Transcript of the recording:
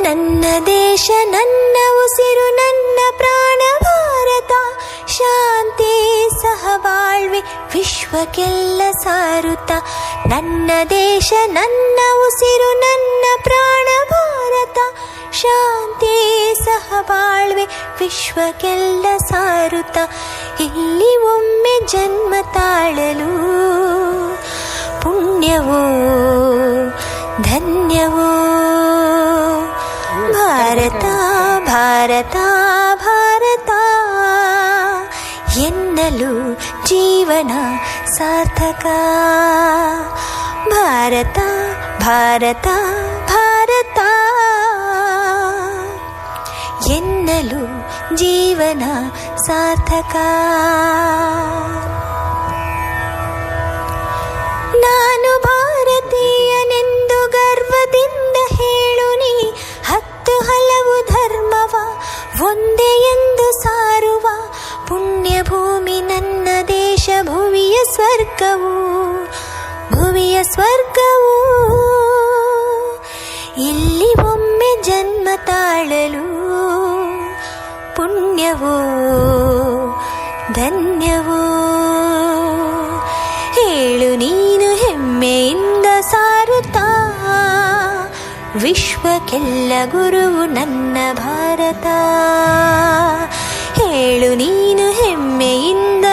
ನನ್ನ ದೇಶ ನನ್ನ ಉಸಿರು ನನ್ನ ಪ್ರಾಣ ಭಾರತ, ಶಾಂತಿ ಸಹಬಾಳ್ವೆ ವಿಶ್ವಕ್ಕೆಲ್ಲ ಸಾರುತ್ತ. ನನ್ನ ದೇಶ ನನ್ನ ಉಸಿರು ನನ್ನ ಪ್ರಾಣ ಭಾರತ, ಶಾಂತಿ ಸಹಬಾಳ್ವೆ ವಿಶ್ವಕ್ಕೆಲ್ಲ ಸಾರುತ್ತ. ಇಲ್ಲಿ ಒಮ್ಮೆ ಜನ್ಮ ತಾಳಲು ಪುಣ್ಯವೋ ಧನ್ಯವೋ. ಭಾರತ ಭಾರತ ಭಾರತ ಎನ್ನಲು ಜೀವನ ಸಾರ್ಥಕ. ಭಾರತ ಭಾರತ ಭಾರತ ಎನ್ನಲು ಜೀವನ ಸಾರ್ಥಕ. ನಾನು ಭಾರತೀಯನೆಂದು ಗರ್ವದಿಂದ ಹೇಳು ನೀ, ಹತ್ತು ಹಲವು ಧರ್ಮವ ಒಂದೇ ಎಂದು ಸಾರುವ ಪುಣ್ಯ ಭೂಮಿ ನನ್ನ ದೇಶ, ಭುವಿಯ ಸ್ವರ್ಗವು ಭುವಿಯ ಸ್ವರ್ಗವು. ಇಲ್ಲಿ ಒಮ್ಮೆ ಜನ್ಮ ತಾಳಲು ಪುಣ್ಯವೋ ಧನ್ಯವೋ. ಹೇಳು ನೀನು ಹೆಮ್ಮೆಯಿಂದ ಸಾರುತ್ತಾ, ವಿಶ್ವಕ್ಕೆಲ್ಲ ಗುರುವು ನನ್ನ ಭಾರತ. ಹೇಳು ನೀನು ಹೆಮ್ಮೆಯಿಂದ